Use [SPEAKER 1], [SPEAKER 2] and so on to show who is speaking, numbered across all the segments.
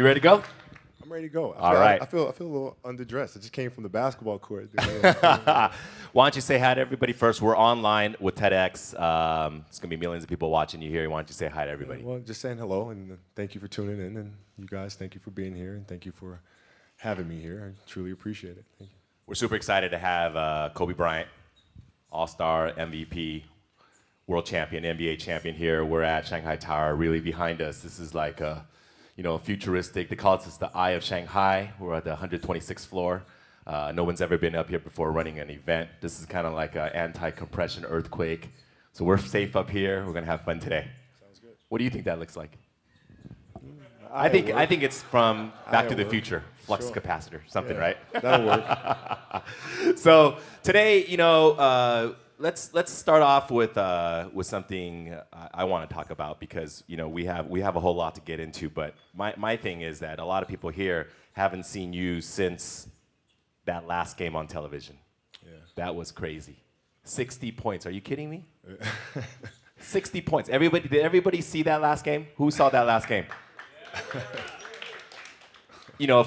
[SPEAKER 1] ready to go?
[SPEAKER 2] I'm ready to go.
[SPEAKER 1] All right.
[SPEAKER 2] I feel a little underdressed. I just came from the basketball court.
[SPEAKER 1] Why don't you say hi to everybody first? We're online with TEDx. It's going to be millions of people watching you here. Why don't you say hi to everybody?
[SPEAKER 2] Well, just saying hello, and thank you for tuning in. And you guys, thank you for being here, and thank you for having me here. I truly appreciate it. Thank you.
[SPEAKER 1] We're super excited to have Kobe Bryant, All-Star, MVP, World Champion, NBA Champion here. We're at Shanghai Tower, really behind us. This is like a, futuristic. They call this the Eye of Shanghai. We're at the 126th floor. No one's ever been up here before running an event. This is kind of like an anti-compression earthquake. So we're safe up here. We're going to have fun today.
[SPEAKER 2] Sounds good.
[SPEAKER 1] What do you think that looks like? I think it's from Back to the Future, flux capacitor, something, right?
[SPEAKER 2] That'll work.
[SPEAKER 1] So today, let's start off with something I want to talk about because we have a whole lot to get into. But my thing is that a lot of people here haven't seen you since that last game on television.
[SPEAKER 2] Yeah.
[SPEAKER 1] That was crazy. 60 points. Are you kidding me? 60 points. Did everybody see that last game? Who saw that last game?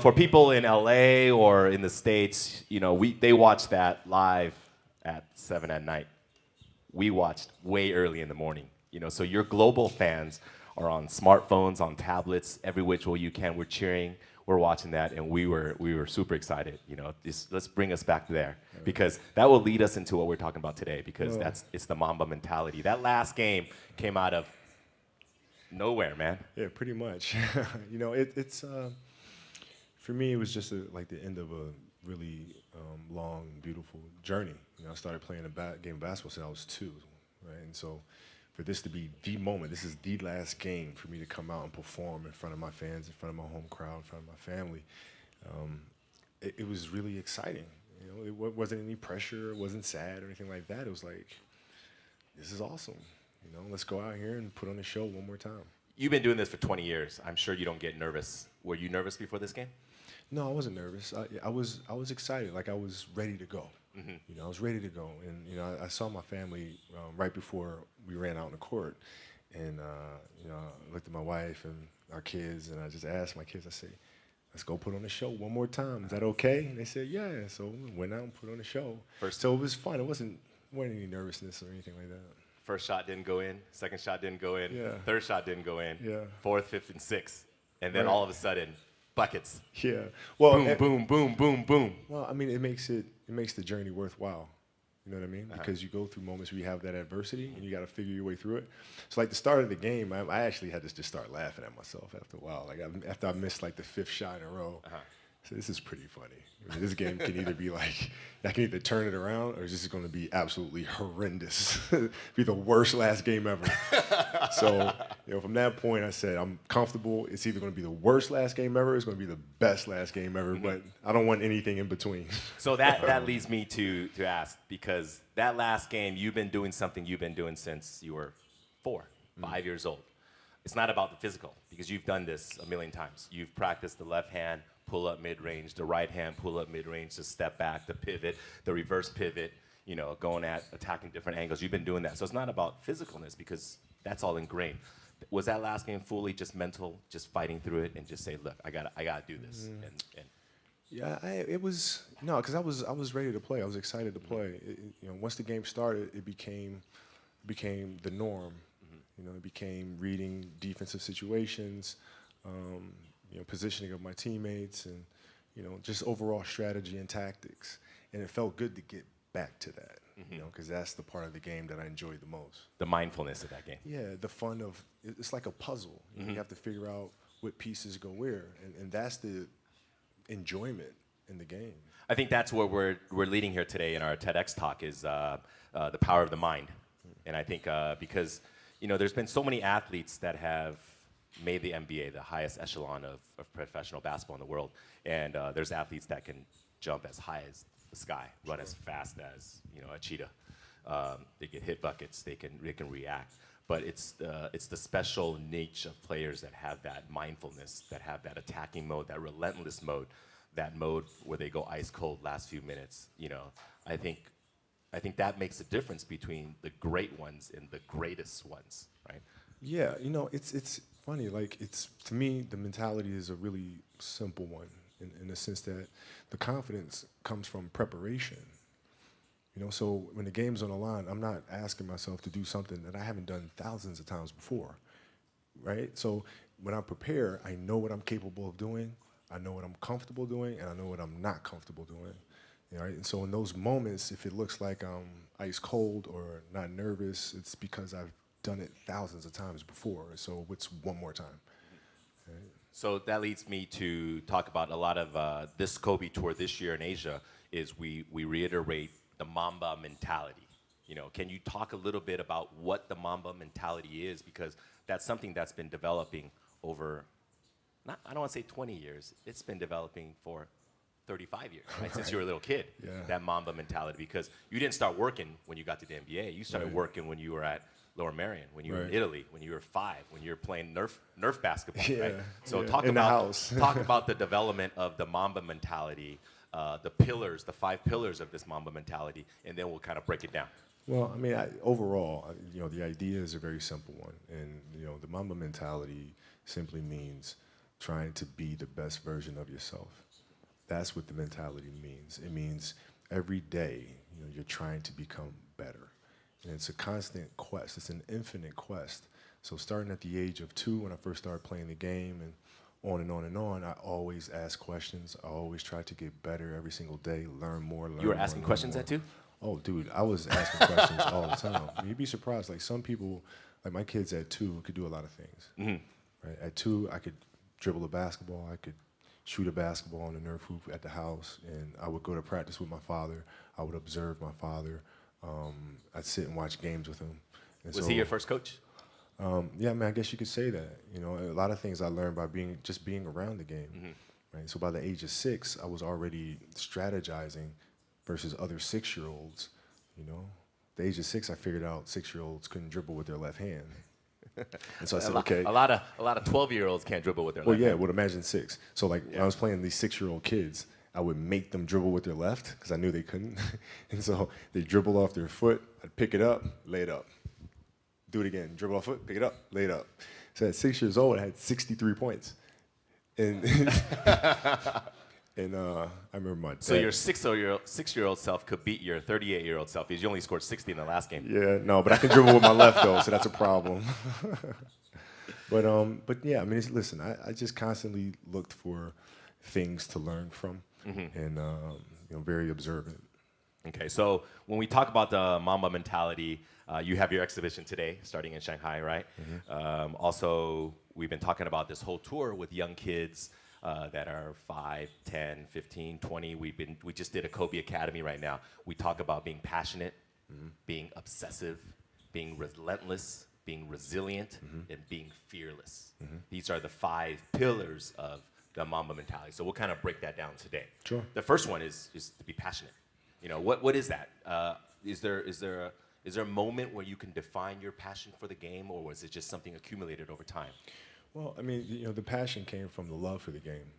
[SPEAKER 1] For people in LA or in the States, they watch that live at 7 at night. We watched way early in the morning. So your global fans are on smartphones, on tablets, every which way you can. We're cheering, we're watching that, and we were super excited. Let's bring us back there because that will lead us into what we're talking about today because it's the Mamba mentality. That last game came out of nowhere, man.
[SPEAKER 2] Yeah, pretty much. It's for me, it was just like the end of a really long, beautiful journey. I started playing a game of basketball since I was 2, right? And so for this to be the moment, this is the last game for me to come out and perform in front of my fans, in front of my home crowd, in front of my family. It was really exciting. It wasn't any pressure, it wasn't sad or anything like that. It was like, this is awesome. Let's go out here and put on a show one more time.
[SPEAKER 1] You've been doing this for 20 years. I'm sure you don't get nervous. Were you nervous before this game?
[SPEAKER 2] No, I wasn't nervous. I was excited. Like I was ready to go. Mm-hmm. I was ready to go. And I saw my family right before we ran out on the court. And I looked at my wife and our kids, and I just asked my kids. I said, "Let's go put on a show one more time. Is that okay?" And they said, "Yeah." So we went out and put on a show. So it was fun. It wasn't any nervousness or anything like that.
[SPEAKER 1] First shot didn't go in. Second shot didn't go in.
[SPEAKER 2] Yeah.
[SPEAKER 1] Third shot didn't go in.
[SPEAKER 2] Yeah.
[SPEAKER 1] Fourth, fifth, and sixth. And then all of a sudden, buckets.
[SPEAKER 2] Yeah. Well,
[SPEAKER 1] boom, boom, boom, boom, boom.
[SPEAKER 2] Well, I mean, it makes the journey worthwhile. You know what I mean? Because you go through moments where you have that adversity and you got to figure your way through it. So like the start of the game, I actually had to just start laughing at myself after a while. Like after I missed like the 5th shot in a row. So this is pretty funny. I mean, this game can either be like, I can either turn it around or this is going to be absolutely horrendous. Be the worst last game ever. So, from that point, I said, I'm comfortable. It's either going to be the worst last game ever, or it's going to be the best last game ever, but I don't want anything in between.
[SPEAKER 1] So that leads me to ask, because that last game, you've been doing something you've been doing since you were 4, 5 years old. It's not about the physical, because you've done this a million times. You've practiced the left hand, pull up mid-range, the right hand, pull up mid-range, the step back, the pivot, the reverse pivot, going at attacking different angles. You've been doing that. So it's not about physicalness because that's all ingrained. Was that last game fully just mental, just fighting through it and just say, look, I gotta do this?
[SPEAKER 2] Yeah, it was, because I was ready to play. I was excited to play. Once the game started, it became the norm. It became reading defensive situations, positioning of my teammates, and just overall strategy and tactics. And it felt good to get back to that, because that's the part of the game that I enjoyed the most.
[SPEAKER 1] The mindfulness of that game.
[SPEAKER 2] Yeah, the fun of it's like a puzzle. You have to figure out what pieces go where, and that's the enjoyment in the game.
[SPEAKER 1] I think that's where we're leading here today in our TEDx talk is the power of the mind. And I think because there's been so many athletes that have made the NBA, the highest echelon of professional basketball in the world. And there's athletes that can jump as high as the sky, run as fast as a cheetah. They get hit buckets, they can react. But it's the special niche of players that have that mindfulness, that have that attacking mode, that relentless mode, that mode where they go ice cold last few minutes. I think that makes a difference between the great ones and the greatest ones, right?
[SPEAKER 2] Yeah, it's funny. Like, to me, the mentality is a really simple one in the sense that the confidence comes from preparation. You know, so when the game's on the line, I'm not asking myself to do something that I haven't done thousands of times before, right? So when I prepare, I know what I'm capable of doing, I know what I'm comfortable doing, and I know what I'm not comfortable doing. You know, right? And so in those moments, if it looks like I'm ice cold or not nervous, it's because I've done it thousands of times before. So what's one more time? Right?
[SPEAKER 1] So that leads me to talk about a lot of this Kobe tour this year in Asia is we reiterate the Mamba mentality. You know, can you talk a little bit about what the Mamba mentality is? Because that's something that's been developing over, I don't want to say 20 years, it's been developing for 35 years, right? Since you were a little kid, that Mamba mentality, because you didn't start working when you got to the NBA. You started working when you were at Lower Merion, when you were in Italy, when you were 5, when you were playing Nerf basketball, right? So talk about the development of the Mamba mentality, the pillars, the 5 pillars of this Mamba mentality, and then we'll kind of break it down.
[SPEAKER 2] Well, I mean, overall, you know, the idea is a very simple one, and you know, the Mamba mentality simply means trying to be the best version of yourself. That's what the mentality means. It means every day, you know, you're trying to become better. And it's a constant quest. It's an infinite quest. So starting at the age of 2, when I first started playing the game, and on and on and on, I always ask questions. I always try to get better every single day, learn more, learn more.
[SPEAKER 1] You were asking questions at 2?
[SPEAKER 2] Oh, dude, I was asking questions all the time. I mean, you'd be surprised. Like, some people, like my kids at 2 could do a lot of things. Right? At 2, I could dribble a basketball. I could shoot a basketball on the Nerf hoop at the house, and I would go to practice with my father. I would observe my father. I'd sit and watch games with him. And
[SPEAKER 1] was he your first coach?
[SPEAKER 2] Yeah, I mean, I guess you could say that. You know, a lot of things I learned by just being around the game. Right? So by the age of 6, I was already strategizing versus other 6-year-olds. You know, at the age of 6, I figured out 6-year-olds couldn't dribble with their left hand. And so I said, okay.
[SPEAKER 1] A lot of 12-year-olds can't dribble with their left hand.
[SPEAKER 2] Well, yeah, well, imagine 6. So like when I was playing these 6-year-old kids, I would make them dribble with their left because I knew they couldn't. And so they dribble off their foot, I'd pick it up, lay it up. Do it again, dribble off foot, pick it up, lay it up. So at 6 years old, I had 63 points. And and I remember my dad.
[SPEAKER 1] So your 6-year-old self could beat your 38-year-old self because you only scored 60 in the last game.
[SPEAKER 2] Yeah, no, but I can dribble with my left though, so that's a problem. But yeah, I mean, listen, I just constantly looked for things to learn from, and you know, very observant.
[SPEAKER 1] Okay, so when we talk about the Mamba mentality, you have your exhibition today, starting in Shanghai, right? Also, we've been talking about this whole tour with young kids that are 5, 10, 15, 20. We just did a Kobe Academy right now. We talk about being passionate, being obsessive, being relentless, being resilient, and being fearless. These are the 5 pillars of the Mamba mentality. So we'll kind of break that down today.
[SPEAKER 2] Sure.
[SPEAKER 1] The first one is to be passionate. You know, what is that? Is there a moment where you can define your passion for the game, or was it just something accumulated over time?
[SPEAKER 2] Well, I mean, you know, the passion came from the love for the game.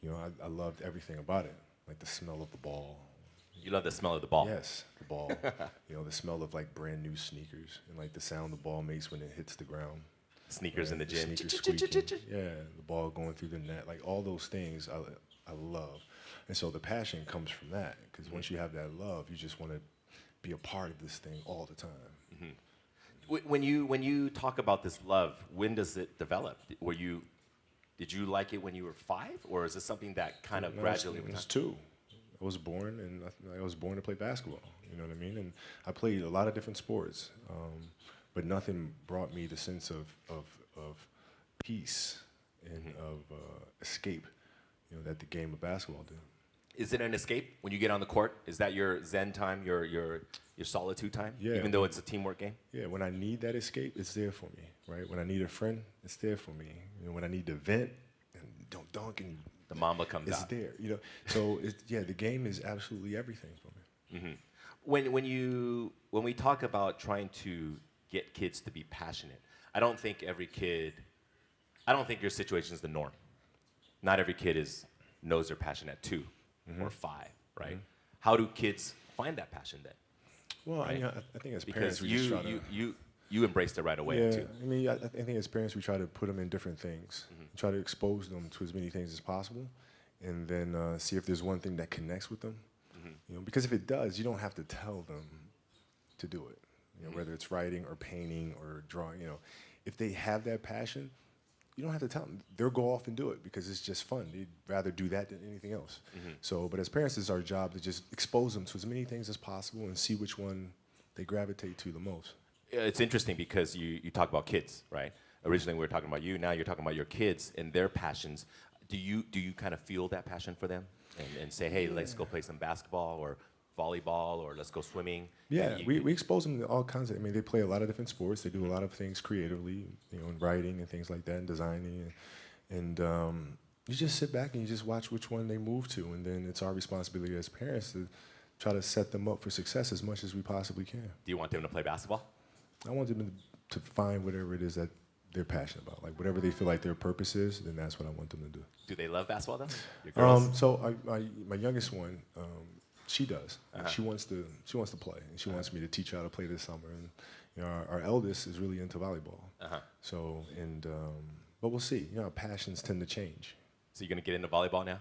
[SPEAKER 2] You know, I loved everything about it, like the smell of the ball.
[SPEAKER 1] You love the smell of the ball?
[SPEAKER 2] Yes, the ball. You know, the smell of like brand new sneakers and like the sound the ball makes when it hits the ground.
[SPEAKER 1] Sneakers in the gym.
[SPEAKER 2] Sneakers squeaking. Yeah, the ball going through the net. Like all those things I love. And so the passion comes from that, because once you have that love, you just want to be a part of this thing all the time.
[SPEAKER 1] When you talk about this love, when does it develop? Did you like it when you were 5, or is this something that kind of gradually?
[SPEAKER 2] I was 2. I was born, and I was born to play basketball. You know what I mean? And I played a lot of different sports, but nothing brought me the sense of peace and of escape, you know, that the game of basketball did.
[SPEAKER 1] Is it an escape when you get on the court? Is that your zen time, your solitude time?
[SPEAKER 2] Yeah.
[SPEAKER 1] Even though it's a teamwork game?
[SPEAKER 2] Yeah, when I need that escape, it's there for me, right? When I need a friend, it's there for me. You know, when I need to vent and don't dunk and
[SPEAKER 1] the Mamba comes out.
[SPEAKER 2] It's there, you know. So the game is absolutely everything for me.
[SPEAKER 1] When we talk about trying to get kids to be passionate, I don't think your situation is the norm. Not every kid knows their passion at 2 or 5, right? How do kids find that passion then?
[SPEAKER 2] Well,
[SPEAKER 1] right?
[SPEAKER 2] I think as parents, we just try to...
[SPEAKER 1] you embraced it right away
[SPEAKER 2] Yeah,
[SPEAKER 1] too.
[SPEAKER 2] I mean, I think as parents we try to put them in different things, try to expose them to as many things as possible, and then see if there's one thing that connects with them. You know, because if it does, you don't have to tell them to do it. You know, whether it's writing or painting or drawing. You know, if they have that passion, you don't have to tell them. They'll go off and do it because it's just fun. They'd rather do that than anything else. So, but as parents, it's our job to just expose them to as many things as possible and see which one they gravitate to the most.
[SPEAKER 1] It's interesting because you talk about kids, right? Originally we were talking about you. Now you're talking about your kids and their passions. Do you kind of feel that passion for them and say, hey, let's go play some basketball or volleyball or let's go swimming?
[SPEAKER 2] Yeah, we expose them to all kinds of. I mean, they play a lot of different sports. They do a lot of things creatively, you know, in writing and things like that, and designing, and you just sit back and you just watch which one they move to, and then it's our responsibility as parents to try to set them up for success as much as we possibly can.
[SPEAKER 1] Do you want them to play basketball?
[SPEAKER 2] I want them to find whatever it is that they're passionate about, like whatever they feel like their purpose is. Then that's what I want them to do.
[SPEAKER 1] Do they love basketball though? Your girls?
[SPEAKER 2] So my youngest one. She does. She wants to play, and she wants me to teach her how to play this summer. And you know, our eldest is really into volleyball. So but we'll see. You know, passions tend to change.
[SPEAKER 1] So you're gonna get into volleyball now?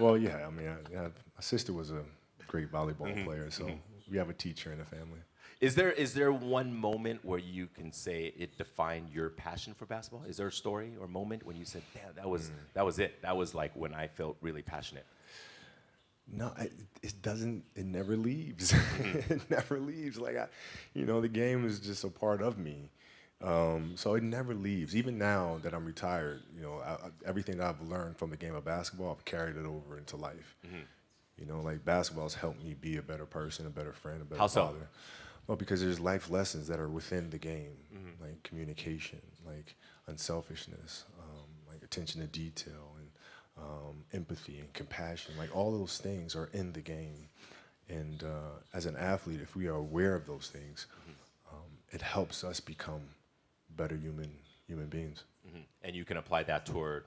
[SPEAKER 2] Well, yeah. I mean, my sister was a great volleyball player, so we have a teacher in the family.
[SPEAKER 1] Is there one moment where you can say it defined your passion for basketball? Is there a story or moment when you said, "Damn, that was it. That was like when I felt really passionate"?
[SPEAKER 2] No, it doesn't. It never leaves. It never leaves. Like you know, the game is just a part of me. So it never leaves. Even now that I'm retired, you know, everything that I've learned from the game of basketball, I've carried it over into life. You know, like basketball has helped me be a better person, a better friend, a better father. Well, because there's life lessons that are within the game, like communication, like unselfishness, like attention to detail, and empathy and compassion. Like all those things are in the game. And as an athlete, if we are aware of those things, it helps us become better human beings.
[SPEAKER 1] And you can apply that toward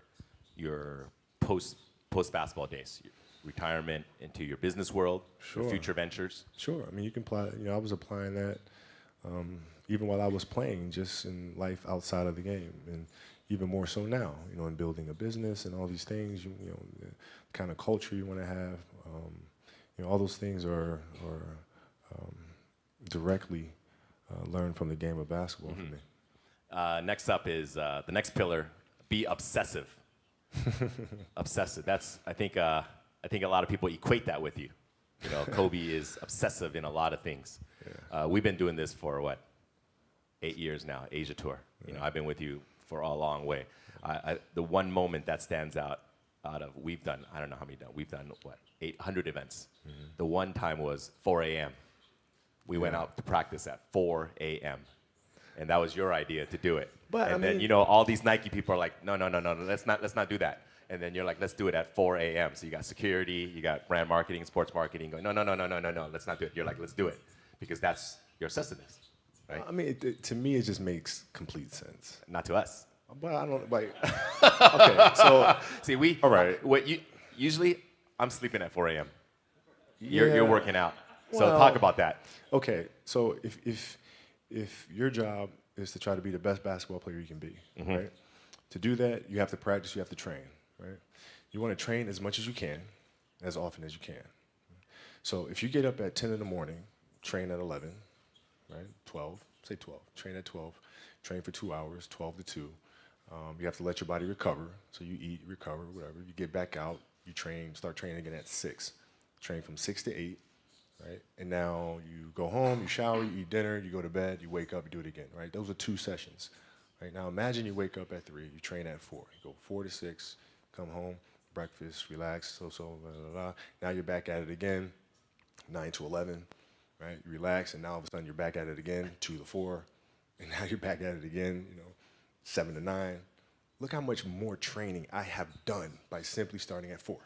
[SPEAKER 1] your post basketball days, your retirement, into your business world, your future ventures.
[SPEAKER 2] Sure. I mean, you can apply. You know, I was applying that even while I was playing, just in life outside of the game, and even more so now. You know, in building a business and all these things. You know, the kind of culture you want to have. You know, all those things are directly learned from the game of basketball for me.
[SPEAKER 1] Next up is the next pillar: be obsessive. Obsessive. That's I think a lot of people equate that with you. You know, Kobe is obsessive in a lot of things. Yeah. We've been doing this for what, 8 years now, Asia tour. You know, I've been with you for a long way. The one moment that stands out of we've done, I don't know how many done. We've done what, 800 events. The one time was 4 a.m. We went out to practice at 4 a.m. And that was your idea to do it. But and then, you know, all these Nike people are like, no, let's not do that. And then you're like, let's do it at 4 a.m. So you got security, you got brand marketing, sports marketing going, no, let's not do it. You're like, let's do it. Because that's your obsessiveness, right?
[SPEAKER 2] I mean, to me, it just makes complete sense.
[SPEAKER 1] Not to us.
[SPEAKER 2] But I don't, like, okay, so.
[SPEAKER 1] See, all right. Usually, I'm sleeping at 4 a.m.
[SPEAKER 2] Yeah.
[SPEAKER 1] You're working out. So talk about that.
[SPEAKER 2] Okay, so if your job is to try to be the best basketball player you can be, right? To do that, you have to practice, you have to train, right? You want to train as much as you can, as often as you can. So if you get up at 10 in the morning, train at 11, right? 12, say 12, train at 12, train for 2 hours, 12 to 2. You have to let your body recover. So you eat, recover, whatever. You get back out, you train, start training again at 6. Train from 6 to 8, right? And now you go home, you shower, you eat dinner, you go to bed, you wake up, you do it again, right? Those are 2 sessions. Right, now imagine you wake up at 3, you train at 4. You go 4 to 6, come home, breakfast, relax, blah, blah, blah. Now you're back at it again, 9 to 11, right? You relax, and now all of a sudden you're back at it again, 2 to 4, and now you're back at it again, you know, 7 to 9. Look how much more training I have done by simply starting at 4,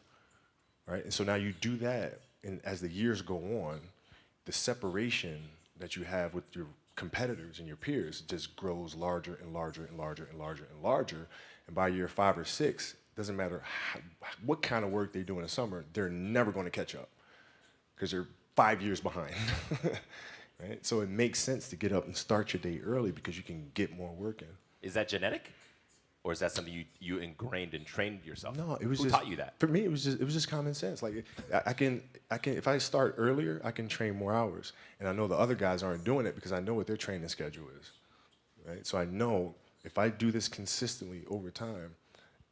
[SPEAKER 2] right? And so now you do that, and as the years go on, the separation that you have with your competitors and your peers just grows larger and larger and larger and larger and larger. And by year 5 or 6, doesn't matter what kind of work they do in the summer, they're never going to catch up because they're 5 years behind. right? So it makes sense to get up and start your day early because you can get more work in.
[SPEAKER 1] Is that genetic? Or is that something you ingrained and trained yourself?
[SPEAKER 2] No, it was
[SPEAKER 1] Who
[SPEAKER 2] just,
[SPEAKER 1] taught you that?
[SPEAKER 2] For me, it was just common sense. Like I can if I start earlier, I can train more hours, and I know the other guys aren't doing it because I know what their training schedule is, right? So I know if I do this consistently over time,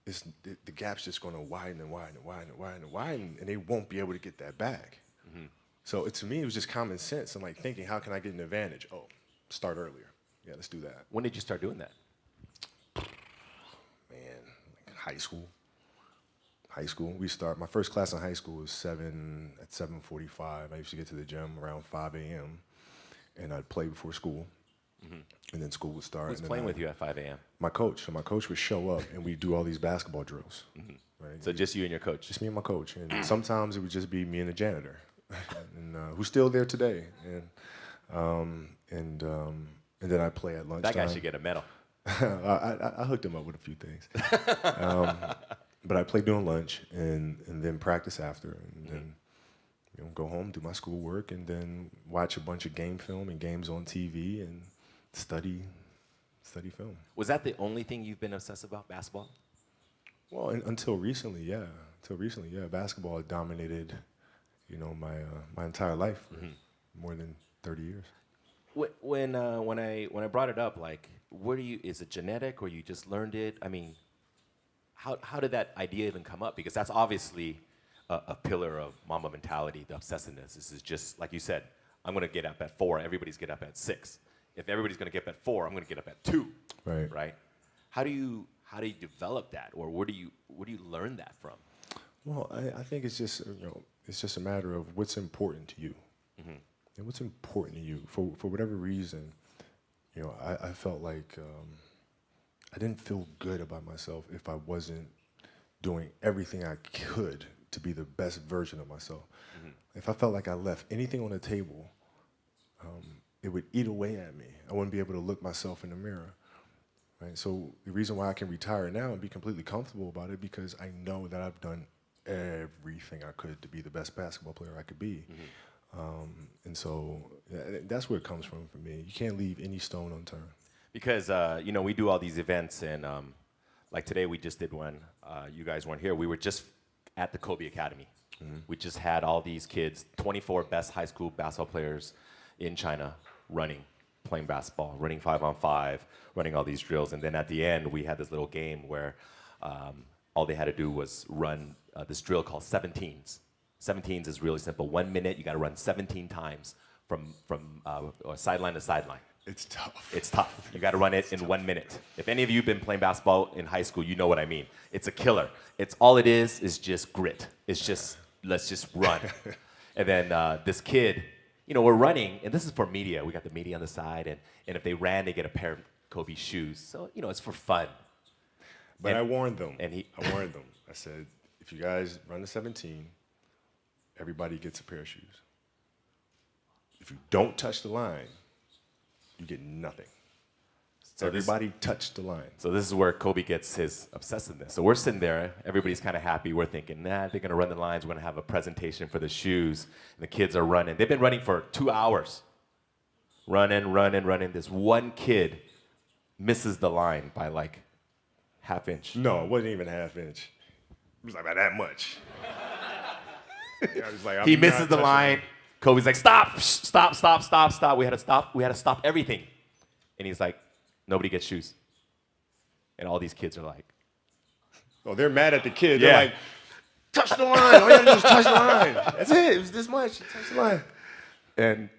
[SPEAKER 2] the gap's just going to widen and widen and widen and widen and widen, and they won't be able to get that back. Mm-hmm. So to me, it was just common sense and like thinking, how can I get an advantage? Oh, start earlier. Yeah, let's do that.
[SPEAKER 1] When did you start doing that?
[SPEAKER 2] High school. We start, my first class in high school was 7:45. I used to get to the gym around 5 a.m. and I'd play before school. Mm-hmm. And then school would start.
[SPEAKER 1] Who's playing with you at 5 a.m.?
[SPEAKER 2] My coach. So my coach would show up and we'd do all these basketball drills. Mm-hmm. Right?
[SPEAKER 1] So just you and your coach?
[SPEAKER 2] Just me and my coach. And sometimes it would just be me and the janitor, and who's still there today. And then I'd play at lunchtime.
[SPEAKER 1] That guy should get a medal.
[SPEAKER 2] I hooked him up with a few things. But I played during lunch and then practice after, and then go home, do my schoolwork, and then watch a bunch of game film and games on TV and study film.
[SPEAKER 1] Was that the only thing you've been obsessed about, basketball?
[SPEAKER 2] Well, until recently, yeah. Basketball dominated, my entire life for more than 30 years.
[SPEAKER 1] When I brought it up, like, is it genetic or you just learned it? I mean, how did that idea even come up? Because that's obviously a pillar of Mamba mentality, the obsessiveness. This is just, like you said, I'm going to get up at 4, everybody's get up at 6. If everybody's going to get up at 4, I'm going to get up at 2. Right? How do you develop that, or where do you learn that from?
[SPEAKER 2] Well, I think it's just a matter of what's important to you. Mm-hmm. And what's important to you, for whatever reason, I felt like I didn't feel good about myself if I wasn't doing everything I could to be the best version of myself. Mm-hmm. If I felt like I left anything on the table, it would eat away at me. I wouldn't be able to look myself in the mirror. Right? So the reason why I can retire now and be completely comfortable about it, because I know that I've done everything I could to be the best basketball player I could be. Mm-hmm. And so that's where it comes from for me. You can't leave any stone unturned.
[SPEAKER 1] Because, we do all these events, and like today we just did one. You guys weren't here. We were just at the Kobe Academy. Mm-hmm. We just had all these kids, 24 best high school basketball players in China playing basketball, running 5-on-5, running all these drills. And then at the end, we had this little game where all they had to do was run this drill called 17s. 17s is really simple. 1 minute, you got to run 17 times from sideline to sideline.
[SPEAKER 2] It's tough.
[SPEAKER 1] It's tough. You got to run it in 1 minute. If any of you have been playing basketball in high school, you know what I mean. It's a killer. All it is just grit. It's just, let's just run. And then this kid, we're running, and this is for media. We got the media on the side, and if they ran, they get a pair of Kobe shoes. So, it's for fun.
[SPEAKER 2] But I warned them. I warned them. I said, if you guys run the 17, everybody gets a pair of shoes. If you don't touch the line, you get nothing. So everybody touched the line.
[SPEAKER 1] So this is where Kobe gets his obsessiveness. So we're sitting there, everybody's kind of happy. We're thinking, they're going to run the lines. We're going to have a presentation for the shoes. And the kids are running. They've been running for 2 hours. Running. This one kid misses the line by like half inch.
[SPEAKER 2] No, it wasn't even a half inch. It was like about that much.
[SPEAKER 1] He misses the line. Kobe's like, stop. We had to stop everything. And he's like, nobody gets shoes. And all these kids are like,
[SPEAKER 2] oh, they're mad at the kid.
[SPEAKER 1] Yeah.
[SPEAKER 2] They're like, touch the line. All you gotta do is touch the line. That's it. It was this much. Touch the line.
[SPEAKER 1] And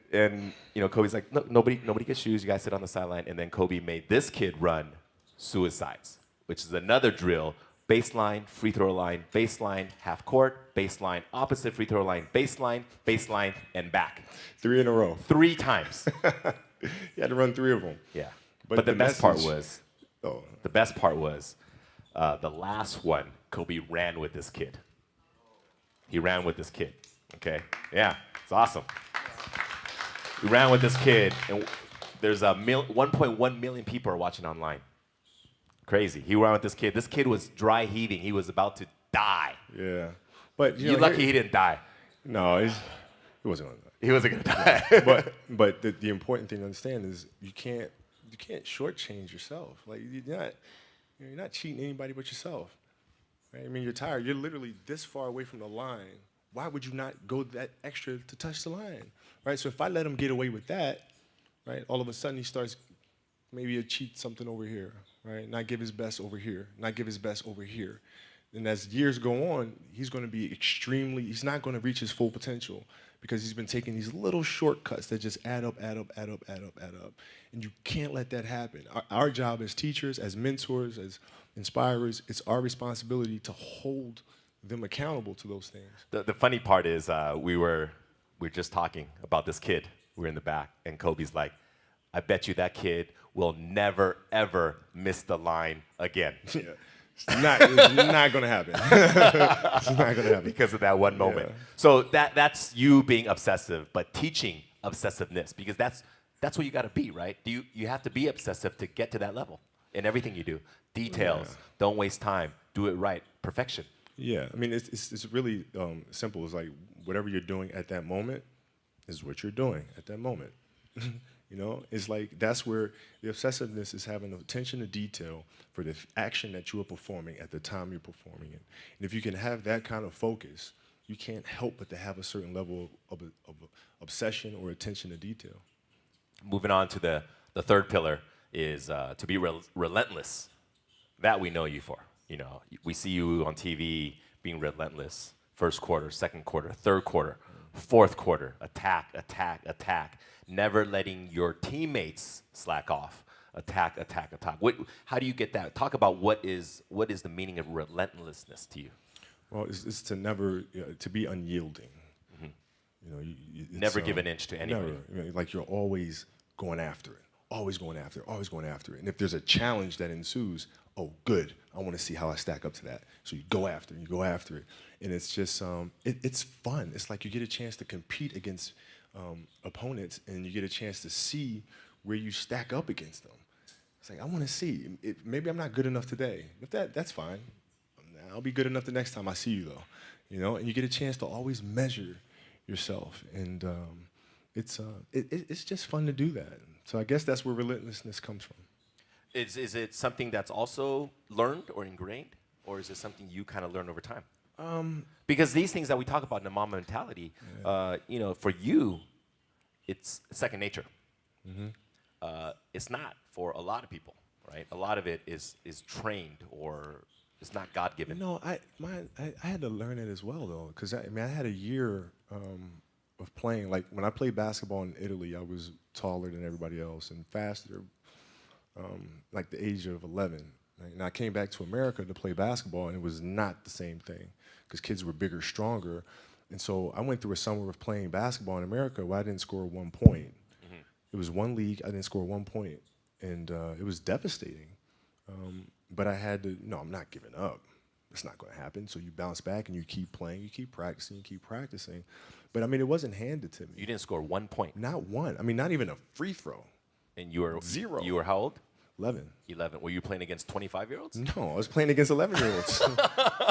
[SPEAKER 1] Kobe's like, no, nobody gets shoes. You guys sit on the sideline. And then Kobe made this kid run suicides, which is another drill. Baseline, free throw line, baseline, half court, baseline, opposite free throw line, baseline, and back.
[SPEAKER 2] 3 in a row.
[SPEAKER 1] 3 times.
[SPEAKER 2] You had to run 3 of them.
[SPEAKER 1] Yeah. But the best part was, the last one, Kobe ran with this kid. He ran with this kid, okay? Yeah, it's awesome. He ran with this kid, and there's 1.1 million people are watching online. Crazy. He ran with this kid. This kid was dry heaving. He was about to die.
[SPEAKER 2] Yeah. But
[SPEAKER 1] you're lucky he didn't die.
[SPEAKER 2] No, it wasn't going to die.
[SPEAKER 1] He wasn't gonna die.
[SPEAKER 2] but the important thing to understand is you can't shortchange yourself. Like you're not cheating anybody but yourself. Right? I mean, you're tired. You're literally this far away from the line. Why would you not go that extra to touch the line? Right? So if I let him get away with that, right, all of a sudden he starts maybe to cheat something over here, right? Not give his best over here, not give his best over here. And as years go on, he's going to be he's not going to reach his full potential because he's been taking these little shortcuts that just add up. And you can't let that happen. Our job as teachers, as mentors, as inspirers, it's our responsibility to hold them accountable to those things.
[SPEAKER 1] The funny part is we were just talking about this kid. We were in the back, and Kobe's like, I bet you that kid will never, ever miss the line again.
[SPEAKER 2] Yeah. It's not going to happen. It's not going to happen.
[SPEAKER 1] Because of that one moment.
[SPEAKER 2] Yeah.
[SPEAKER 1] So that's you being obsessive, but teaching obsessiveness, because that's what you got to be, right? You have to be obsessive to get to that level in everything you do. Details, don't waste time, do it right, perfection.
[SPEAKER 2] Yeah, I mean, it's really simple. It's like whatever you're doing at that moment is what you're doing at that moment. You know, it's like that's where the obsessiveness is having attention to detail for the action that you are performing at the time you're performing it. And if you can have that kind of focus, you can't help but to have a certain level of obsession or attention to detail.
[SPEAKER 1] Moving on to the third pillar is to be relentless. That we know you for. You know, we see you on TV being relentless. First quarter, second quarter, third quarter, fourth quarter, attack. Never letting your teammates slack off. Attack. How do you get that? Talk about what is the meaning of relentlessness to you?
[SPEAKER 2] Well, it's to never to be unyielding. Mm-hmm. You know,
[SPEAKER 1] never give an inch to anybody.
[SPEAKER 2] Never, like you're always going after it, always going after it. And if there's a challenge that ensues, oh, good, I want to see how I stack up to that. So you go after it, and it's just it's fun. It's like you get a chance to compete against opponents, and you get a chance to see where you stack up against them. It's like, I want to see. Maybe I'm not good enough today, but that's fine. I'll be good enough the next time I see you, though. You know, and you get a chance to always measure yourself, and it's just fun to do that. So I guess that's where relentlessness comes from.
[SPEAKER 1] Is it something that's also learned or ingrained, or is it something you kind of learn over time? Because these things that we talk about in the mom mentality, you know, for you, it's second nature. Mm-hmm. It's not for a lot of people, right? A lot of it is trained or it's not God-given.
[SPEAKER 2] No, I had to learn it as well, though, because I had a year of playing. Like when I played basketball in Italy, I was taller than everybody else and faster, like the age of 11. And I came back to America to play basketball, and it was not the same thing because kids were bigger, stronger. And so I went through a summer of playing basketball in America where I didn't score 1 point. Mm-hmm. It was one league, I didn't score 1 point, and it was devastating. But I had to, no, I'm not giving up. It's not going to happen. So you bounce back and you keep playing, you keep practicing. But I mean, it wasn't handed to me.
[SPEAKER 1] You didn't score 1 point?
[SPEAKER 2] Not one. I mean, not even a free throw.
[SPEAKER 1] And you were
[SPEAKER 2] 0.
[SPEAKER 1] You were how old?
[SPEAKER 2] 11.
[SPEAKER 1] 11. Were you playing against 25-year-olds?
[SPEAKER 2] No, I was playing against 11-year-olds.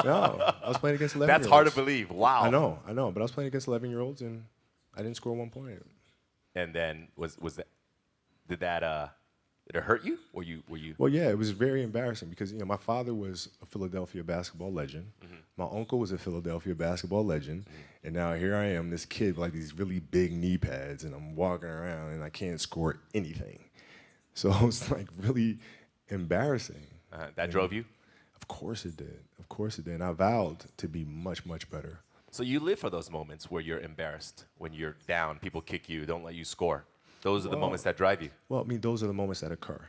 [SPEAKER 2] No, I was playing against 11-year-olds.
[SPEAKER 1] That's hard to believe. Wow.
[SPEAKER 2] I know. But I was playing against 11-year-olds, and I didn't score 1 point.
[SPEAKER 1] And then did it hurt you? Were you?
[SPEAKER 2] Well, yeah, it was very embarrassing because my father was a Philadelphia basketball legend. Mm-hmm. My uncle was a Philadelphia basketball legend, mm-hmm. and now here I am, this kid with like these really big knee pads, and I'm walking around and I can't score anything. So it was like really embarrassing.
[SPEAKER 1] That drove you?
[SPEAKER 2] Of course it did. And I vowed to be much, much better.
[SPEAKER 1] So you live for those moments where you're embarrassed, when you're down, people kick you, don't let you score. Those are the moments that drive you.
[SPEAKER 2] Well, I mean, those are the moments that occur,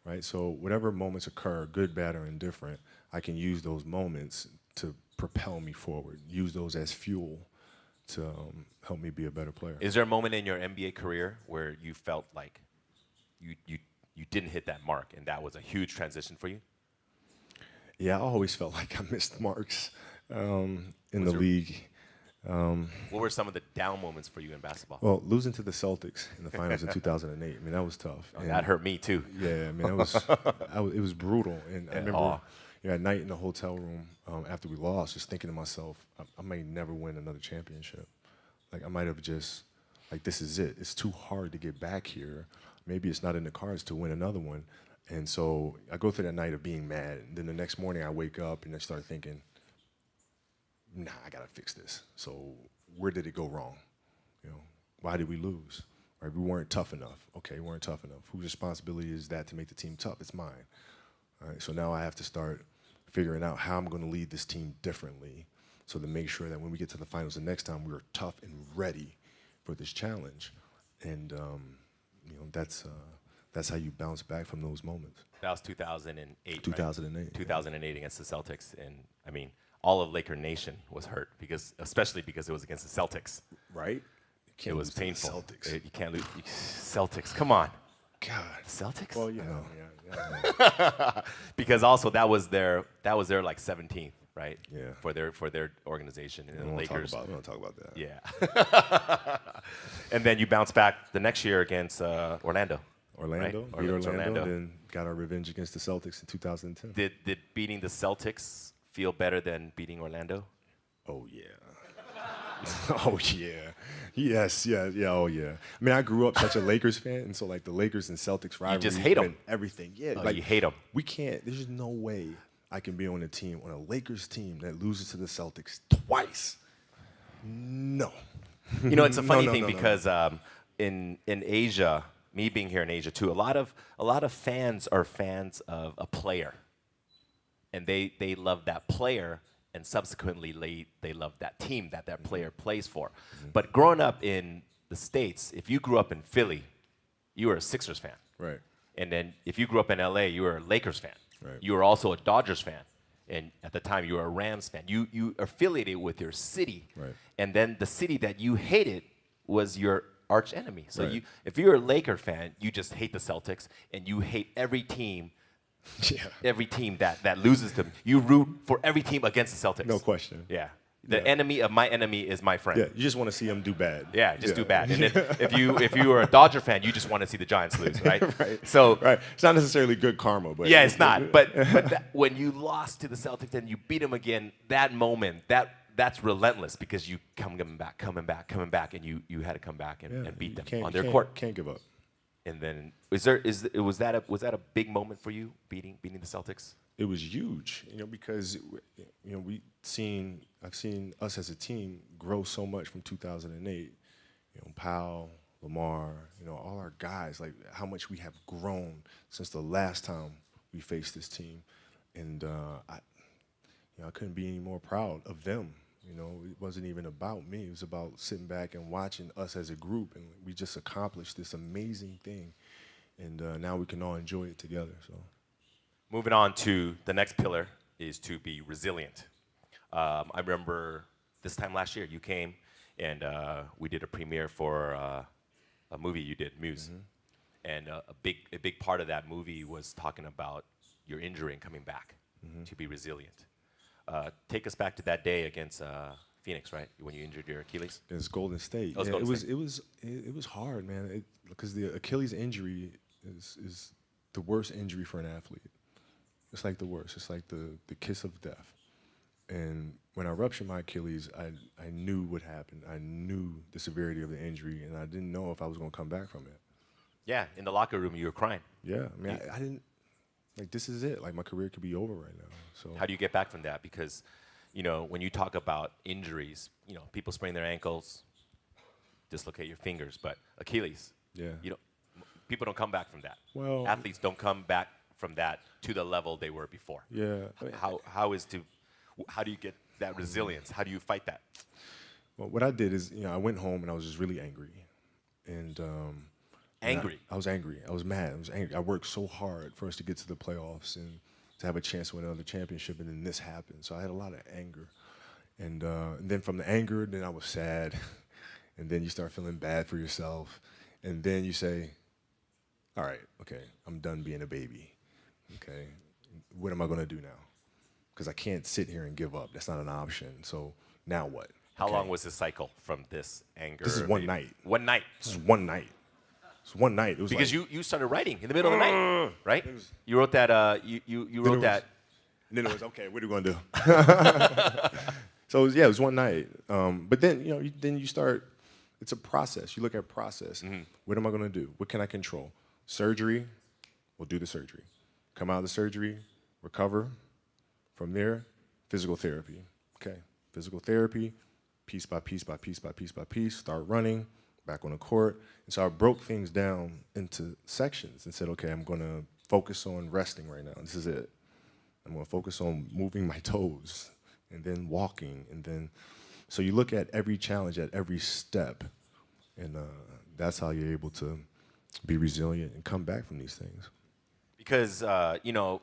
[SPEAKER 2] right? So whatever moments occur, good, bad, or indifferent, I can use those moments to propel me forward, use those as fuel to help me be a better player.
[SPEAKER 1] Is there a moment in your NBA career where you felt like you didn't hit that mark and that was a huge transition for you?
[SPEAKER 2] Yeah, I always felt like I missed marks in the league.
[SPEAKER 1] What were some of the down moments for you in basketball?
[SPEAKER 2] Well, losing to the Celtics in the finals in 2008. I mean, that was tough.
[SPEAKER 1] Oh, that hurt me too.
[SPEAKER 2] Yeah, I mean, it was brutal. And I remember at night in the hotel room after we lost, just thinking to myself, I may never win another championship. Like I might have just Like, this is it. It's too hard to get back here. Maybe it's not in the cards to win another one. And so I go through that night of being mad. And then the next morning I wake up and I start thinking, nah, I got to fix this. So where did it go wrong? You know, why did we lose? Right? We weren't tough enough. Okay, we weren't tough enough. Whose responsibility is that to make the team tough? It's mine. All right, so now I have to start figuring out how I'm going to lead this team differently so to make sure that when we get to the finals the next time, we're tough and ready for this challenge. And, you know, that's how you bounce back from those moments.
[SPEAKER 1] That was 2008,
[SPEAKER 2] 2008.
[SPEAKER 1] Right? 2008 against the Celtics. And, I mean, all of Laker Nation was hurt, especially because it was against the Celtics.
[SPEAKER 2] Right?
[SPEAKER 1] It was painful.
[SPEAKER 2] Celtics.
[SPEAKER 1] You can't lose. Celtics, come on.
[SPEAKER 2] God.
[SPEAKER 1] Celtics?
[SPEAKER 2] Well, you know,
[SPEAKER 1] Because also that was their like 17th, right?
[SPEAKER 2] Yeah.
[SPEAKER 1] For their organization. And the Lakers.
[SPEAKER 2] We don't talk about that.
[SPEAKER 1] Yeah. And then you bounce back the next year against Orlando.
[SPEAKER 2] Orlando,
[SPEAKER 1] right?
[SPEAKER 2] beat Orlando, then got our revenge against the Celtics in 2010.
[SPEAKER 1] Did beating the Celtics feel better than beating Orlando?
[SPEAKER 2] Oh, yeah. Oh, yeah. Yes, yeah, oh, yeah. I mean, I grew up such a Lakers fan, and so, like, the Lakers and Celtics rivalry.
[SPEAKER 1] You just hate them.
[SPEAKER 2] Everything, yeah.
[SPEAKER 1] Oh,
[SPEAKER 2] like,
[SPEAKER 1] you hate them.
[SPEAKER 2] We can't, there's no way I can be on a Lakers team that loses to the Celtics twice. No.
[SPEAKER 1] You know, it's a funny thing because in Asia, me being here in Asia too, a lot of fans are fans of a player, and they love that player, and subsequently they love that team that player plays for. Mm-hmm. But growing up in the States, if you grew up in Philly, you were a Sixers fan.
[SPEAKER 2] Right.
[SPEAKER 1] And then if you grew up in LA, you were a Lakers fan.
[SPEAKER 2] Right.
[SPEAKER 1] You were also a Dodgers fan. And at the time, you were a Rams fan. You affiliated with your city.
[SPEAKER 2] Right.
[SPEAKER 1] And then the city that you hated was your arch enemy. So
[SPEAKER 2] right.
[SPEAKER 1] if you're a Laker fan, you just hate the Celtics, and you hate every team.
[SPEAKER 2] Yeah.
[SPEAKER 1] Every team that loses them. You root for every team against the Celtics.
[SPEAKER 2] No question.
[SPEAKER 1] Yeah. The enemy of my enemy is my friend.
[SPEAKER 2] Yeah, you just want to see them do bad.
[SPEAKER 1] Yeah, just do bad. And then if you were a Dodger fan, you just want to see the Giants lose, right?
[SPEAKER 2] Right.
[SPEAKER 1] So
[SPEAKER 2] right. It's not necessarily good karma, but
[SPEAKER 1] yeah, it's not. But when you lost to the Celtics and you beat them again, that moment, that's relentless because you coming back, and you had to come back and beat them on their court.
[SPEAKER 2] Can't give up.
[SPEAKER 1] And then was that a big moment for you beating the Celtics?
[SPEAKER 2] It was huge, because I've seen us as a team grow so much from 2008. Powell, Lamar, all our guys, like how much we have grown since the last time we faced this team, and I couldn't be any more proud of them. It wasn't even about me. It was about sitting back and watching us as a group, and we just accomplished this amazing thing, and now we can all enjoy it together. So.
[SPEAKER 1] Moving on to the next pillar is to be resilient. I remember this time last year you came and we did a premiere for a movie you did, Muse. Mm-hmm. And a big part of that movie was talking about your injury and coming back to be resilient. Take us back to that day against Phoenix, right? When you injured your Achilles?
[SPEAKER 2] Against Golden State.
[SPEAKER 1] Oh,
[SPEAKER 2] yeah, it was hard, man. Because the Achilles injury is the worst injury for an athlete. It's like the worst. It's like the kiss of death. And when I ruptured my Achilles, I knew what happened. I knew the severity of the injury, and I didn't know if I was going to come back from it.
[SPEAKER 1] Yeah, in the locker room, you were crying.
[SPEAKER 2] Yeah, I mean, I didn't, this is it. Like, my career could be over right now. So
[SPEAKER 1] how do you get back from that? Because, when you talk about injuries, people sprain their ankles, dislocate your fingers, but Achilles, people don't come back from that.
[SPEAKER 2] Well,
[SPEAKER 1] athletes don't come back from that to the level they were before.
[SPEAKER 2] Yeah.
[SPEAKER 1] How do you get that resilience? How do you fight that?
[SPEAKER 2] Well, what I did is, I went home and I was just really angry. And
[SPEAKER 1] angry?
[SPEAKER 2] I was angry. I was mad. I was angry. I worked so hard for us to get to the playoffs and to have a chance to win another championship, and then this happened. So I had a lot of anger. And then from the anger, then I was sad. And then you start feeling bad for yourself. And then you say, all right, okay, I'm done being a baby. Okay, what am I going to do now? Because I can't sit here and give up. That's not an option. So now what?
[SPEAKER 1] How long was this cycle from this anger?
[SPEAKER 2] This is one night.
[SPEAKER 1] One night?
[SPEAKER 2] This is one night. It's one night. It was
[SPEAKER 1] because you started writing in the middle of the night, right? You wrote that, you wrote that.
[SPEAKER 2] And then it was, okay, what are we going to do? So, it was one night. But then, then you start it's a process. You look at process. What am I going to do? What can I control? Surgery, we'll do the surgery. Come out of the surgery, recover. From there, physical therapy. Okay, physical therapy, piece by piece by piece by piece by piece, start running, back on the court. And so I broke things down into sections and said, okay, I'm going to focus on resting right now. This is it. I'm going to focus on moving my toes and then walking. And then, so you look at every challenge at every step, and that's how you're able to be resilient and come back from these things.
[SPEAKER 1] Because, you know,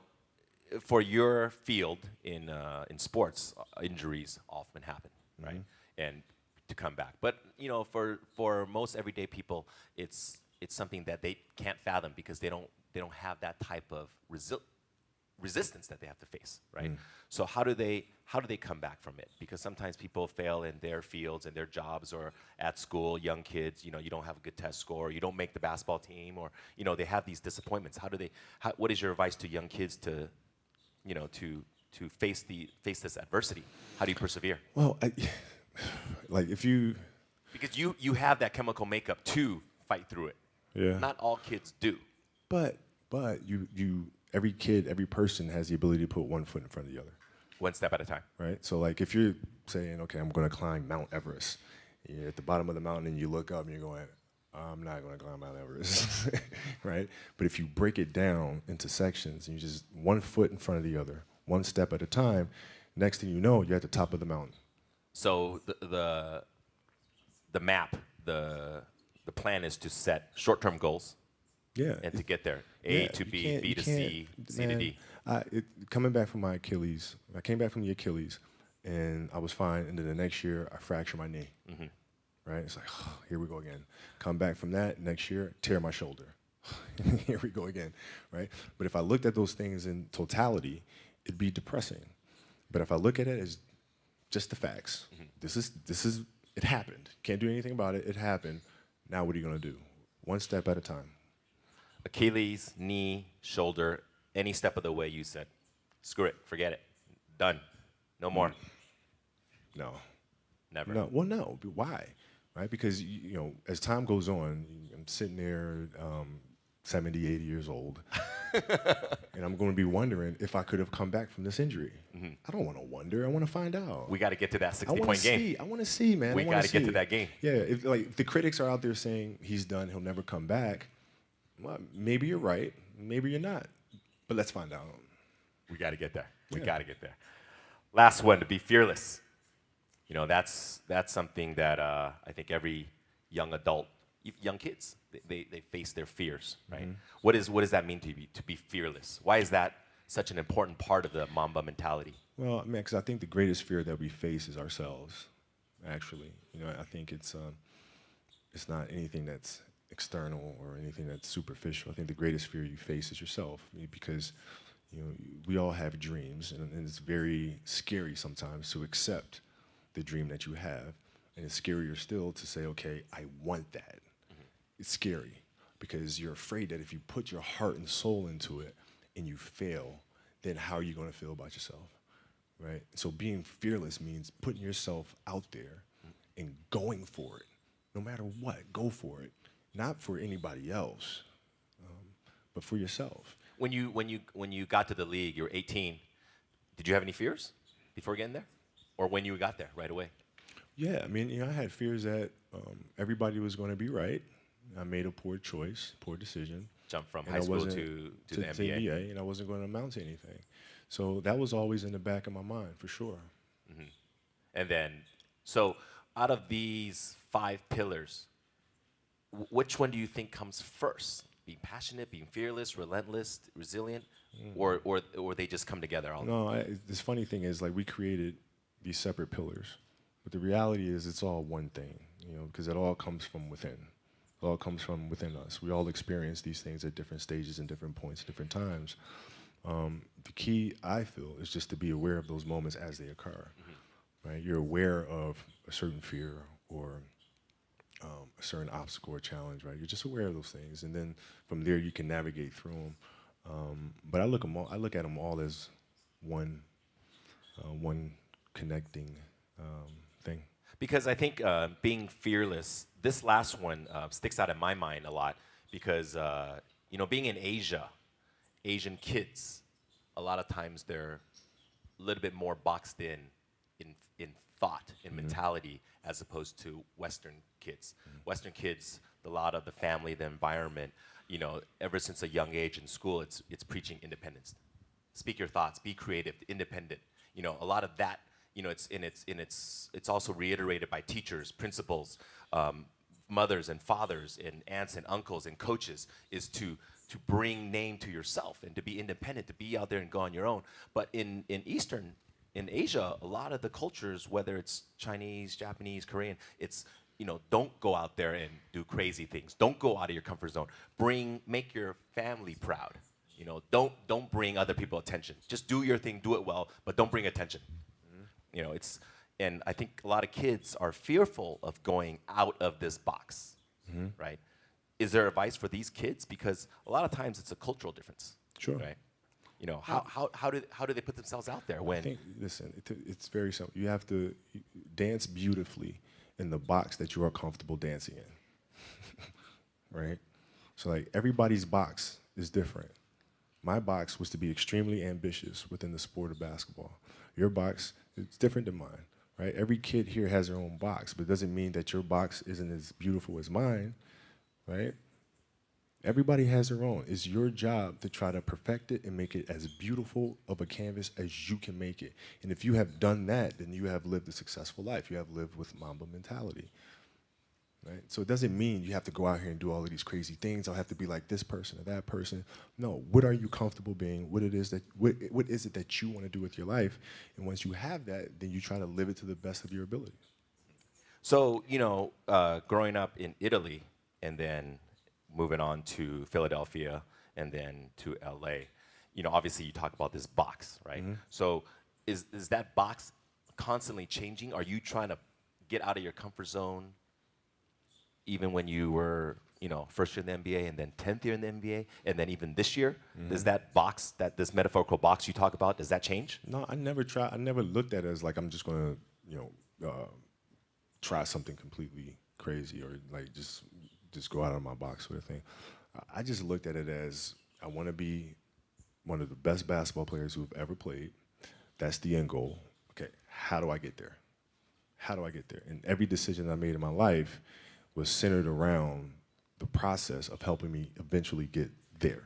[SPEAKER 1] for your field in sports, injuries often happen, right? And to come back. But, you know, for most everyday people, it's something that they can't fathom because they don't have that type of resistance that they have to face, right? So how do they come back from it? Because sometimes people fail in their fields and their jobs or at school, young kids, you know, you don't have a good test score, you don't make the basketball team, or, you know, they have these disappointments. What is your advice to young kids to, you know, to face this adversity? How do you persevere?
[SPEAKER 2] Well, like if you...
[SPEAKER 1] Because you have that chemical makeup to fight through it.
[SPEAKER 2] Yeah.
[SPEAKER 1] Not all kids do.
[SPEAKER 2] But you every kid, every person has the ability to put one foot in front of the other.
[SPEAKER 1] One step at a time.
[SPEAKER 2] Right? So like if you're saying, okay, I'm going to climb Mount Everest, you're at the bottom of the mountain and you look up and you're going, I'm not going to climb Mount Everest, right? But if you break it down into sections and you just one foot in front of the other, one step at a time, next thing you know, you're at the top of the mountain.
[SPEAKER 1] So the map, the plan is to set short-term goals.
[SPEAKER 2] Yeah.
[SPEAKER 1] And to get there, A to B, B to C, C to D.
[SPEAKER 2] Coming back from my Achilles, I came back from the Achilles, and I was fine. And then the next year, I fractured my knee. Right? It's like, oh, here we go again. Come back from that next year, tear my shoulder. Here we go again. Right? But if I looked at those things in totality, it'd be depressing. But if I look at it as just the facts, this is it happened. Can't do anything about it. It happened. Now what are you gonna do? One step at a time.
[SPEAKER 1] Achilles, knee, shoulder, any step of the way you said, screw it, forget it, done, no more.
[SPEAKER 2] No.
[SPEAKER 1] Never.
[SPEAKER 2] No. Well, no. Why? Right? Because, you know, as time goes on, I'm sitting there 70, 80 years old, and I'm going to be wondering if I could have come back from this injury. I don't want to wonder. I want to find out.
[SPEAKER 1] We got to get to that 60-point game.
[SPEAKER 2] I want to see, man.
[SPEAKER 1] We got to get to that game.
[SPEAKER 2] Yeah. If the critics are out there saying he's done, he'll never come back, well, maybe you're right. Maybe you're not. But let's find out.
[SPEAKER 1] We got to get there. We got to get there. Last one, to be fearless. You know, that's something that I think every young adult, young kids, they face their fears, right? What does that mean to be fearless? Why is that such an important part of the Mamba mentality?
[SPEAKER 2] Well, I mean, because I think the greatest fear that we face is ourselves, actually. You know, I think it's not anything that's external or anything that's superficial. I think the greatest fear you face is yourself, because, you know, we all have dreams, and it's very scary sometimes to accept the dream that you have, and it's scarier still to say, okay, I want that. It's scary because you're afraid that if you put your heart and soul into it and you fail, then how are you going to feel about yourself, right? So being fearless means putting yourself out there and going for it, no matter what. Go for it, not for anybody else, but for yourself.
[SPEAKER 1] When you got to the league, you were 18. Did you have any fears before getting there? Or when you got there right away?
[SPEAKER 2] Yeah, I mean, you know, I had fears that everybody was going to be right. I made a poor choice, poor decision.
[SPEAKER 1] Jump from high school to the NBA.
[SPEAKER 2] And I wasn't going to amount to anything. So that was always in the back of my mind, for sure.
[SPEAKER 1] And then, so out of these 5 pillars, which one do you think comes first? Being passionate, being fearless, relentless, resilient, or they just come together?
[SPEAKER 2] This funny thing is, like, we created these separate pillars, but the reality is it's all one thing, you know, because it all comes from within. It all comes from within us. We all experience these things at different stages and different points, different times. The key, I feel, is just to be aware of those moments as they occur, right? You're aware of a certain fear or a certain obstacle or challenge, right? You're just aware of those things, and then from there you can navigate through them. But I look at them all as one connecting thing.
[SPEAKER 1] Because I think being fearless, this last one sticks out in my mind a lot because, being in Asia, Asian kids, a lot of times they're a little bit more boxed in thought, in mentality, as opposed to Western kids. Western kids, a lot of the family, the environment, ever since a young age in school, it's preaching independence. Speak your thoughts, be creative, independent. A lot of that, it's also reiterated by teachers, principals, mothers and fathers and aunts and uncles and coaches, is to bring name to yourself and to be independent, to be out there and go on your own. But in Asia, a lot of the cultures, whether it's Chinese, Japanese, Korean, it's, don't go out there and do crazy things. Don't go out of your comfort zone. Make your family proud. Don't bring other people attention. Just do your thing, do it well, but don't bring attention. And I think a lot of kids are fearful of going out of this box, right? Is there advice for these kids? Because a lot of times it's a cultural difference.
[SPEAKER 2] Sure.
[SPEAKER 1] Right? How do they put themselves out there when?
[SPEAKER 2] I think, listen, it's very simple. You have to dance beautifully in the box that you are comfortable dancing in, right? So like everybody's box is different. My box was to be extremely ambitious within the sport of basketball. Your box is different than mine, right? Every kid here has their own box, but it doesn't mean that your box isn't as beautiful as mine, right? Everybody has their own. It's your job to try to perfect it and make it as beautiful of a canvas as you can make it. And if you have done that, then you have lived a successful life. You have lived with Mamba mentality, right? So it doesn't mean you have to go out here and do all of these crazy things. I'll have to be like this person or that person. No, what are you comfortable being? What is it that you want to do with your life? And once you have that, then you try to live it to the best of your ability.
[SPEAKER 1] So, growing up in Italy and then moving on to Philadelphia and then to LA, obviously you talk about this box, right? So is that box constantly changing? Are you trying to get out of your comfort zone even when you were, first year in the NBA and then 10th year in the NBA and then even this year? Does that box, this metaphorical box you talk about, does that change?
[SPEAKER 2] No, I never looked at it as like I'm just gonna, try something completely crazy or like just go out of my box sort of thing. I just looked at it as I want to be one of the best basketball players who've ever played. That's the end goal. Okay, how do I get there? How do I get there? And every decision I made in my life was centered around the process of helping me eventually get there.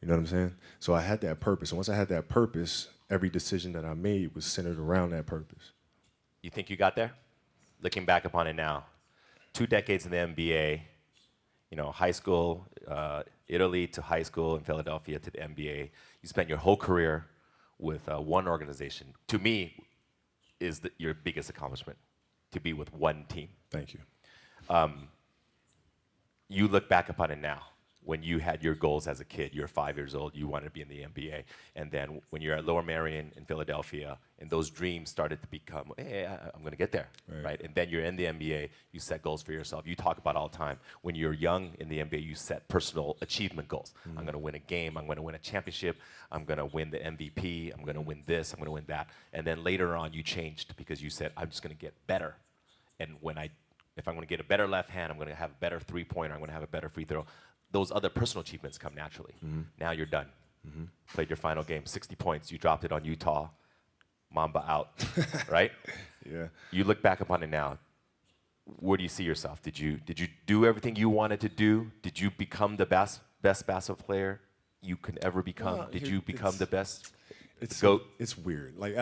[SPEAKER 2] You know what I'm saying? So I had that purpose. And once I had that purpose, every decision that I made was centered around that purpose.
[SPEAKER 1] You think you got there? Looking back upon it now. 2 decades in the NBA, high school, Italy to high school in Philadelphia to the NBA. You spent your whole career with one organization. To me, is your biggest accomplishment, to be with one team.
[SPEAKER 2] Thank you.
[SPEAKER 1] You look back upon it now. When you had your goals as a kid, you're 5 years old, you wanted to be in the NBA. And then when you're at Lower Merion in Philadelphia, and those dreams started to become, hey, I'm going to get there, right? And then you're in the NBA, you set goals for yourself. You talk about all the time. When you're young in the NBA, you set personal achievement goals. I'm going to win a game. I'm going to win a championship. I'm going to win the MVP. I'm going to win this. I'm going to win that. And then later on, you changed because you said, I'm just going to get better. And if I'm going to get a better left hand, I'm going to have a better three-pointer. I'm going to have a better free throw. Those other personal achievements come naturally. Now you're done. Played your final game, 60 points. You dropped it on Utah. Mamba out, right?
[SPEAKER 2] Yeah.
[SPEAKER 1] You look back upon it now. Where do you see yourself? Did you do everything you wanted to do? Did you become the best basketball player you can ever become?
[SPEAKER 2] Well,
[SPEAKER 1] Did you become the best?
[SPEAKER 2] It's
[SPEAKER 1] GOAT?
[SPEAKER 2] It's weird. Like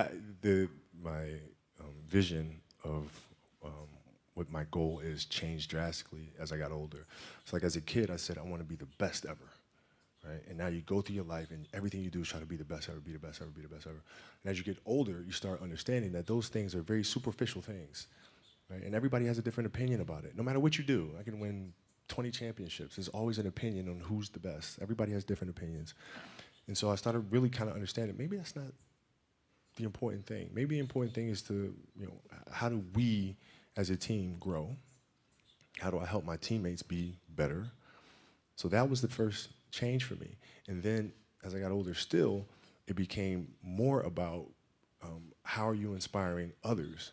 [SPEAKER 2] my vision of what my goal is changed drastically as I got older. It's like as a kid, I said, I want to be the best ever, right? And now you go through your life and everything you do is try to be the best ever, be the best ever, be the best ever. And as you get older, you start understanding that those things are very superficial things, right? And everybody has a different opinion about it. No matter what you do, I can win 20 championships. There's always an opinion on who's the best. Everybody has different opinions. And so I started really kind of understanding, maybe that's not the important thing. Maybe the important thing is to, how do we as a team grow? How do I help my teammates be better? So that was the first change for me. And then as I got older still, it became more about how are you inspiring others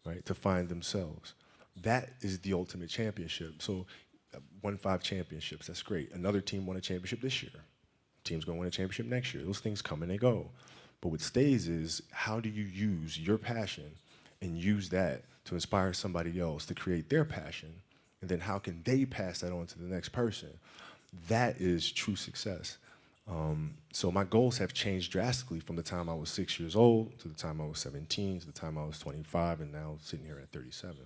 [SPEAKER 2] right? To find themselves. That is the ultimate championship. So, won 5 championships. That's great. Another team won a championship this year. Team's going to win a championship next year. Those things come and they go. But what stays is, how do you use your passion and use that to inspire somebody else to create their passion? And then how can they pass that on to the next person? That is true success. So my goals have changed drastically from the time I was 6 years old to the time I was 17 to the time I was 25, and now sitting here at 37.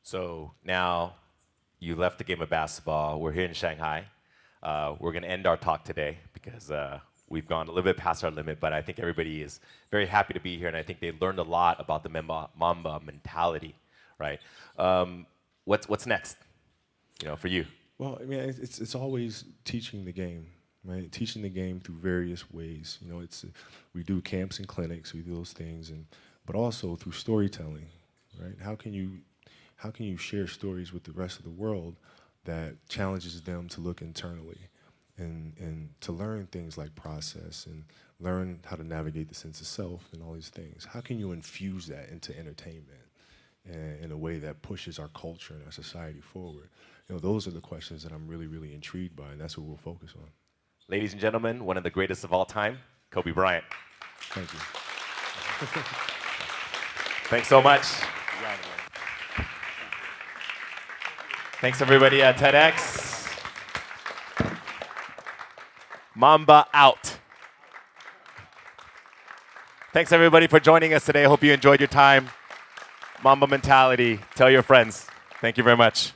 [SPEAKER 1] So now you left the game of basketball. We're here in Shanghai. We're going to end our talk today because we've gone a little bit past our limit, but I think everybody is very happy to be here, and I think they learned a lot about the Mamba mentality, right? What's next, for you?
[SPEAKER 2] Well, I mean, it's always teaching the game, right? Teaching the game through various ways. We do camps and clinics, we do those things, but also through storytelling, right? How can you share stories with the rest of the world that challenges them to look internally and to learn things like process and learn how to navigate the sense of self and all these things? How can you infuse that into entertainment in a way that pushes our culture and our society forward? Those are the questions that I'm really, really intrigued by, and that's what we'll focus on.
[SPEAKER 1] Ladies and gentlemen, one of the greatest of all time, Kobe Bryant.
[SPEAKER 2] Thank you.
[SPEAKER 1] Thanks so much. Thanks everybody at TEDx. Mamba out. Thanks everybody for joining us today. I hope you enjoyed your time. Mamba mentality. Tell your friends. Thank you very much.